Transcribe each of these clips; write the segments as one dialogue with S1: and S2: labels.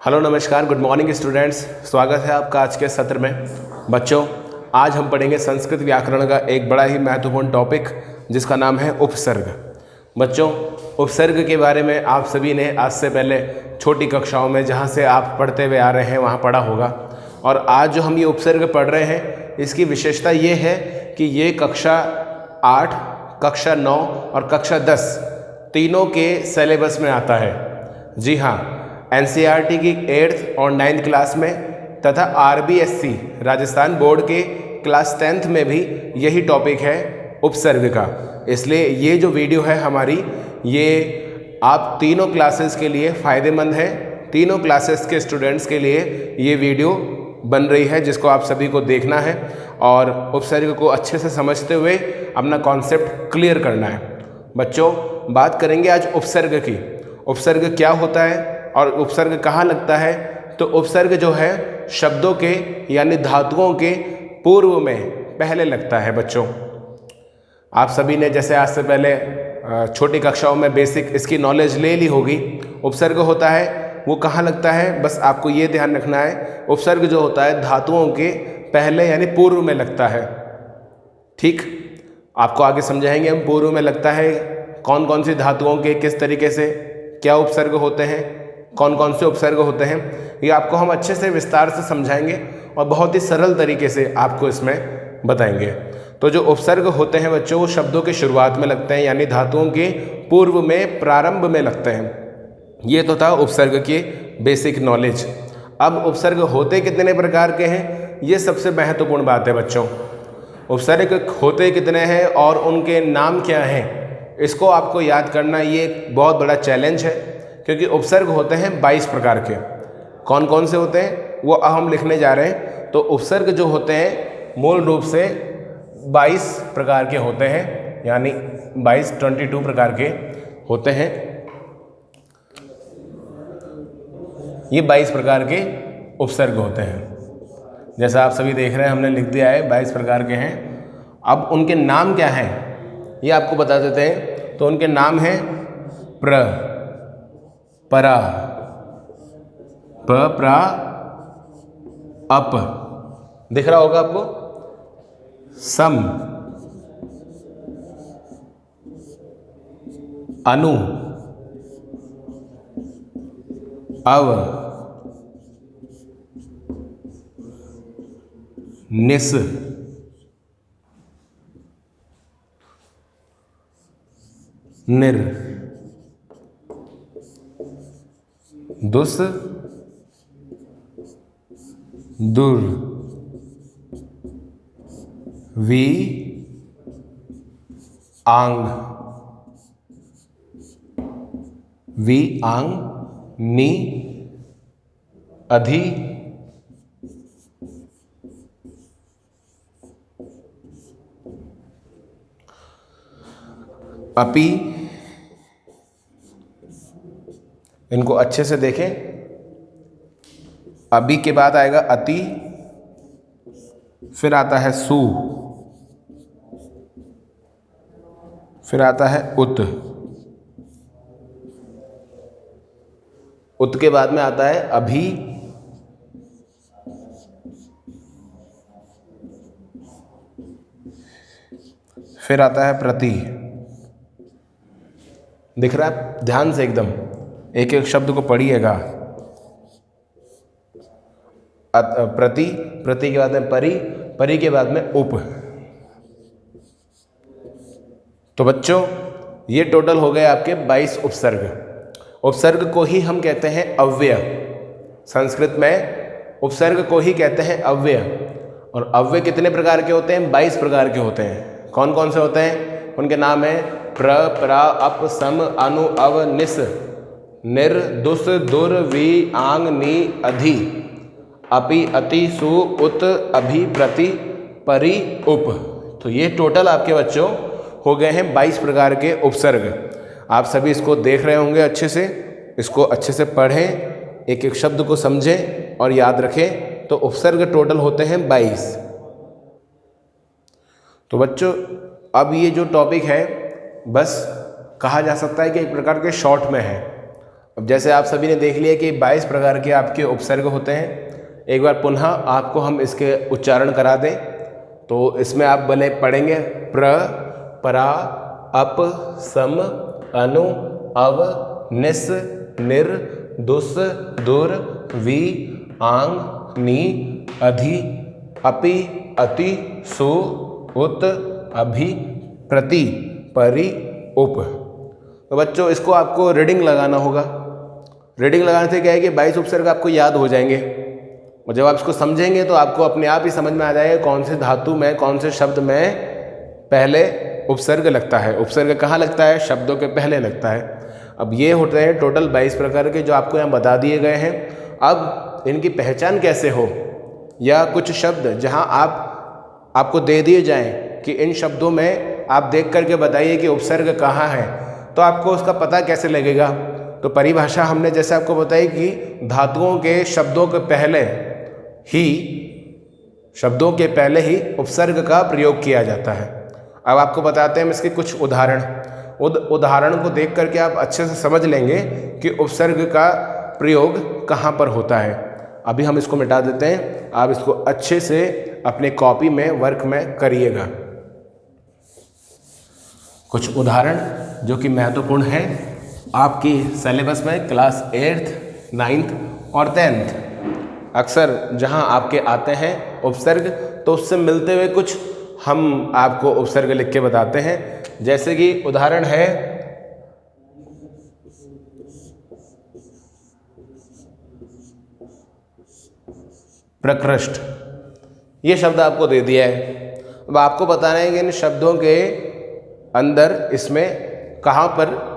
S1: Hello नमस्कार, good morning students. स्वागत है आपका आज के सत्र में। बच्चों, आज हम पढ़ेंगे संस्कृत व्याकरण का एक बड़ा ही महत्वपूर्ण टॉपिक जिसका नाम है उपसर्ग। बच्चों, उपसर्ग के बारे में आप सभी ने आज से पहले छोटी कक्षाओं में जहाँ से आप पढ़ते हुए आ रहे हैं वहाँ पढ़ा होगा। और आज जो हम ये उपसर्ग पढ़ रहे हैं इसकी विशेषता ये है कि ये कक्षा 8, कक्षा 9 और कक्षा 10 तीनों के सिलेबस में आता है। जी हाँ, एनसीईआरटी की 8th और 9th क्लास में तथा आरबीएससी राजस्थान बोर्ड के क्लास 10th में भी यही टॉपिक है उपसर्ग का। इसलिए ये जो वीडियो है हमारी, ये आप तीनों क्लासेस के लिए फ़ायदेमंद है। तीनों क्लासेस के स्टूडेंट्स के लिए ये वीडियो बन रही है जिसको आप सभी को देखना है और उपसर्ग को अच्छे से समझते हुए अपना कॉन्सेप्ट क्लियर करना है। बच्चों, बात करेंगे आज उपसर्ग की। उपसर्ग क्या होता है और उपसर्ग कहाँ लगता है। तो उपसर्ग जो है शब्दों के यानी धातुओं के पूर्व में पहले लगता है। बच्चों, आप सभी ने जैसे आज से पहले छोटी कक्षाओं में बेसिक इसकी नॉलेज ले ली होगी। उपसर्ग होता है वो कहाँ लगता है, बस आपको ये ध्यान रखना है। उपसर्ग जो होता है धातुओं के पहले यानी पूर्व में लगता है। ठीक, आपको आगे समझाएंगे हम पूर्व में लगता है कौन कौन सी धातुओं के किस तरीके से क्या उपसर्ग होते हैं, कौन कौन से उपसर्ग होते हैं, ये आपको हम अच्छे से विस्तार से समझाएंगे और बहुत ही सरल तरीके से आपको इसमें बताएंगे। तो जो उपसर्ग होते हैं बच्चों, वो शब्दों के शुरुआत में लगते हैं यानी धातुओं के पूर्व में प्रारंभ में लगते हैं। ये तो था उपसर्ग की बेसिक नॉलेज। अब उपसर्ग होते कितने प्रकार के हैं, ये सबसे महत्वपूर्ण बात है बच्चों। उपसर्ग होते कितने हैं और उनके नाम क्या हैं, इसको आपको याद करना ये एक बहुत बड़ा चैलेंज है, क्योंकि उपसर्ग होते हैं 22 प्रकार के। कौन कौन से होते हैं वो हम लिखने जा रहे हैं। तो उपसर्ग जो होते हैं मूल रूप से 22 प्रकार के होते हैं, यानी 22 प्रकार के होते हैं। ये 22 प्रकार के उपसर्ग होते हैं। जैसा आप सभी देख रहे हैं, हमने लिख दिया है 22 प्रकार के हैं। अब उनके नाम क्या हैं ये आपको बता देते हैं। तो उनके नाम हैं प्र, परा, प, प्रा, अप, दिख रहा होगा आपको, सम, अनु, अव, निस, निर, दुस, दुर, वी, आंग, वी, आंग, नी, अधि, अपि। इनको अच्छे से देखें। अभी के बाद आएगा अति, फिर आता है सु, फिर आता है उत, उत के बाद में आता है अभी, फिर आता है प्रति। दिख रहा है, ध्यान से एकदम एक एक शब्द को पढ़िएगा। प्रति, प्रति के बाद में परि, परि के बाद में उप। तो बच्चों, ये टोटल हो गए आपके 22 उपसर्ग। उपसर्ग को ही हम कहते हैं अव्यय। संस्कृत में उपसर्ग को ही कहते हैं अव्यय। और अव्यय कितने प्रकार के होते हैं, 22 प्रकार के होते हैं। कौन कौन से होते हैं, उनके नाम है प्र, प्रा, अप, सम, अनु, अव, निस, निर, दुस, दुर, वी, आंग, नी, अधि, अपि, अति, सु, उत, अभि, प्रति, परि, उप। तो ये टोटल आपके बच्चों हो गए हैं 22 प्रकार के उपसर्ग। आप सभी इसको देख रहे होंगे अच्छे से, इसको अच्छे से पढ़ें, एक एक शब्द को समझें और याद रखें। तो उपसर्ग टोटल होते हैं 22। तो बच्चों, अब ये जो टॉपिक है बस कहा जा सकता है कि एक प्रकार के शॉर्ट में है। अब जैसे आप सभी ने देख लिया कि 22 प्रकार के आपके उपसर्ग होते हैं। एक बार पुनः आपको हम इसके उच्चारण करा दें तो इसमें आप बने पढ़ेंगे प्र, परा, अप, सम, अनु, अव, निस, निर, दुस, दुर, वी, आंग, नी, अधि, अपि, अति, सु, उत, अभि, प्रति, परि, उप। तो बच्चों इसको आपको रीडिंग लगाना होगा। रीडिंग लगाने से क्या है कि 22 उपसर्ग आपको याद हो जाएंगे और जब आप इसको समझेंगे तो आपको अपने आप ही समझ में आ जाएगा कौन से धातु में, कौन से शब्द में पहले उपसर्ग लगता है। उपसर्ग कहाँ लगता है? शब्दों के पहले लगता है। अब ये होते हैं टोटल 22 प्रकार के जो आपको यहाँ बता दिए गए हैं। अब इनकी पहचान कैसे हो, या कुछ शब्द जहाँ आपको दे दिए जाएं कि इन शब्दों में आप देख करके बताइए कि उपसर्ग कहाँ है, तो आपको उसका पता कैसे लगेगा? तो परिभाषा हमने जैसे आपको बताई कि धातुओं के शब्दों के पहले ही उपसर्ग का प्रयोग किया जाता है। अब आपको बताते हैं हम इसके कुछ उदाहरण को देख करके आप अच्छे से समझ लेंगे कि उपसर्ग का प्रयोग कहाँ पर होता है। अभी हम इसको मिटा देते हैं, आप इसको अच्छे से अपने कॉपी में वर्क में करिएगा। कुछ उदाहरण जो कि महत्वपूर्ण है आपकी सिलेबस में क्लास 8th, 9th और 10th अक्सर जहां आपके आते हैं उपसर्ग, तो उससे मिलते हुए कुछ हम आपको उपसर्ग लिख के बताते हैं। जैसे कि उदाहरण है प्रकृष्ट, ये शब्द आपको दे दिया है। अब आपको बताना है कि इन शब्दों के अंदर इसमें कहाँ पर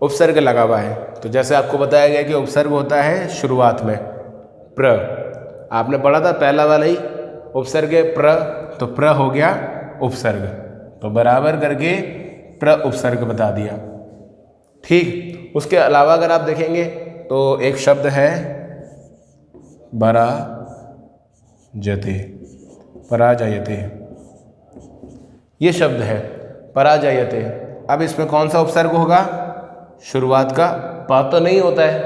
S1: उपसर्ग लगा हुआ है। तो जैसे आपको बताया गया कि उपसर्ग होता है शुरुआत में प्र, आपने पढ़ा था पहला वाला ही उपसर्ग है प्र, तो प्र हो गया उपसर्ग, तो बराबर करके प्र उपसर्ग बता दिया। ठीक, उसके अलावा अगर आप देखेंगे तो एक शब्द है पराजयते, ये शब्द है पराजयते। अब इसमें कौन सा उपसर्ग होगा? शुरुआत का प तो नहीं होता है,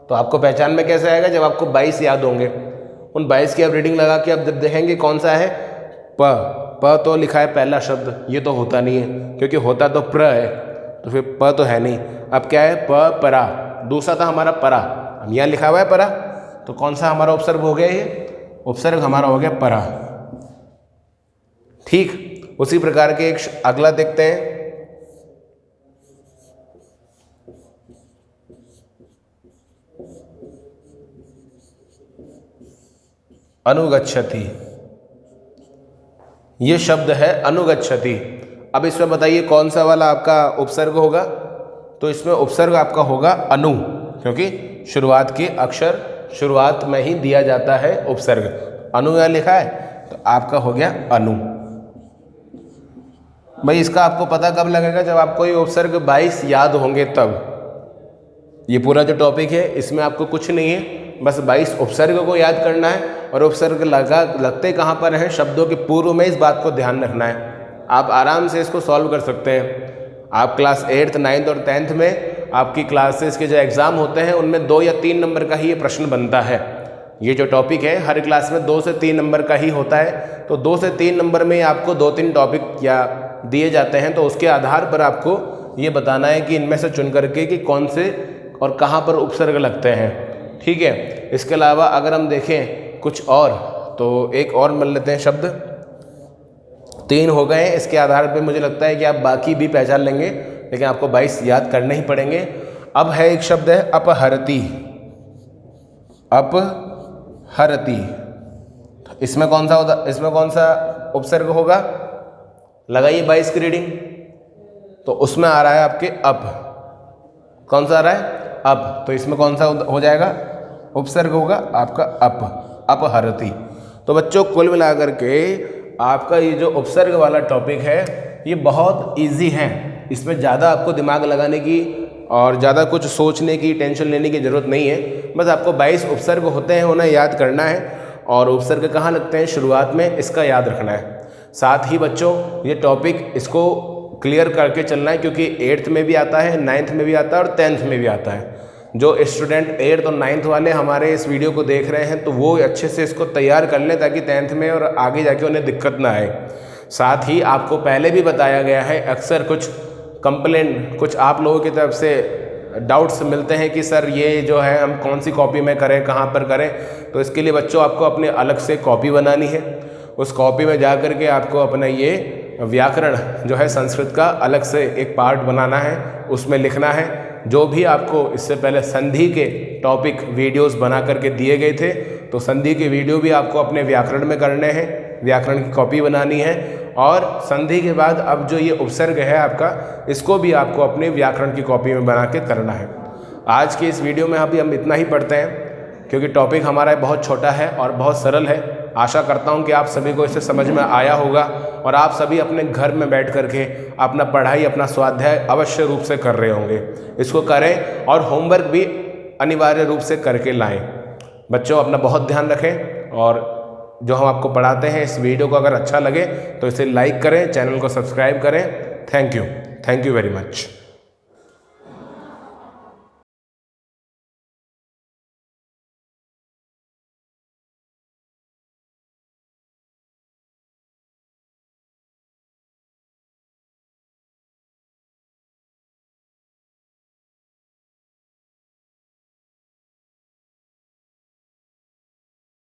S1: तो आपको पहचान में कैसे आएगा? जब आपको 22 याद होंगे, उन 22 की आप रीडिंग लगा के आप जब देखेंगे कौन सा है प तो लिखा है पहला शब्द, ये तो होता नहीं है क्योंकि होता तो प्र है, तो फिर प तो है नहीं। अब क्या है? परा, दूसरा था हमारा परा, अब यहाँ लिखा हुआ है परा, तो कौन सा हमारा उपसर्ग हो गया? ये उपसर्ग हमारा हो गया परा। ठीक, उसी प्रकार के एक अगला देखते हैं अनुगच्छति, ये शब्द है अनुगच्छति। अब इसमें बताइए कौन सा वाला आपका उपसर्ग होगा? तो इसमें उपसर्ग आपका होगा अनु, क्योंकि शुरुआत के अक्षर शुरुआत में ही दिया जाता है उपसर्ग। अनु यहाँ लिखा है तो आपका हो गया अनु। भाई इसका आपको पता कब लगेगा? जब आपको ये उपसर्ग 22 याद होंगे तब। ये पूरा जो टॉपिक है इसमें आपको कुछ नहीं है, बस 22 उपसर्ग को याद करना है और उपसर्ग लगते कहाँ पर हैं? शब्दों के पूर्व में, इस बात को ध्यान रखना है। आप आराम से इसको सॉल्व कर सकते हैं। आप क्लास 8th, 9th और 10th में आपकी क्लासेस के जो एग्ज़ाम होते हैं उनमें 2 या 3 नंबर का ही ये प्रश्न बनता है। ये जो टॉपिक है हर क्लास में 2 से 3 नंबर का ही होता है, तो 2 से 3 नंबर में आपको 2-3 टॉपिक या दिए जाते हैं, तो उसके आधार पर आपको ये बताना है कि इनमें से चुन करके कि कौन से और कहाँ पर उपसर्ग लगते हैं। ठीक है, इसके अलावा अगर हम देखें कुछ और, तो एक और मिल लेते हैं शब्द। 3 हो गए, इसके आधार पर मुझे लगता है कि आप बाकी भी पहचान लेंगे, लेकिन आपको 22 याद करने ही पड़ेंगे। अब है एक शब्द है अपहरति, अपहरति, इसमें कौन सा उपसर्ग होगा? लगाइए 22 की रीडिंग, तो उसमें आ रहा है आपके अप। कौन सा आ रहा है? अप, तो इसमें कौन सा हो जाएगा? उपसर्ग होगा आपका अपहरति। तो बच्चों कुल मिलाकर के आपका ये जो उपसर्ग वाला टॉपिक है ये बहुत इजी है, इसमें ज़्यादा आपको दिमाग लगाने की और ज़्यादा कुछ सोचने की, टेंशन लेने की ज़रूरत नहीं है। बस आपको 22 उपसर्ग होते हैं, उन्हें याद करना है, और उपसर्ग कहाँ लगते हैं? शुरुआत में, इसका याद रखना है। साथ ही बच्चों ये टॉपिक इसको क्लियर करके चलना है, क्योंकि 8th में भी आता है, 9th में भी आता है और 10th में भी आता है। जो स्टूडेंट 8th और 9th वाले हमारे इस वीडियो को देख रहे हैं तो वो अच्छे से इसको तैयार कर लें ताकि 10th में और आगे जाके उन्हें दिक्कत ना आए। साथ ही आपको पहले भी बताया गया है, अक्सर कुछ कंप्लेंट कुछ आप लोगों की तरफ से डाउट्स मिलते हैं कि सर ये जो है हम कौन सी कॉपी में करें, कहाँ पर करें। तो इसके लिए बच्चों आपको अपने अलग से कॉपी बनानी है। उस कॉपी में जा कर के आपको अपना ये व्याकरण जो है संस्कृत का अलग से एक पार्ट बनाना है, उसमें लिखना है। जो भी आपको इससे पहले संधि के टॉपिक वीडियोस बना करके दिए गए थे, तो संधि के वीडियो भी आपको अपने व्याकरण में करने हैं, व्याकरण की कॉपी बनानी है। और संधि के बाद अब जो ये उपसर्ग है आपका, इसको भी आपको अपने व्याकरण की कॉपी में बना के करना है। आज की इस वीडियो में अभी हम इतना ही पढ़ते हैं क्योंकि टॉपिक हमारा बहुत छोटा है और बहुत सरल है। आशा करता हूं कि आप सभी को इससे समझ में आया होगा और आप सभी अपने घर में बैठ करके अपना पढ़ाई, अपना स्वाध्याय अवश्य रूप से कर रहे होंगे। इसको करें और होमवर्क भी अनिवार्य रूप से करके लाएं। बच्चों अपना बहुत ध्यान रखें और जो हम आपको पढ़ाते हैं इस वीडियो को अगर अच्छा लगे तो इसे लाइक करें, चैनल को सब्सक्राइब करें। Thank you very much.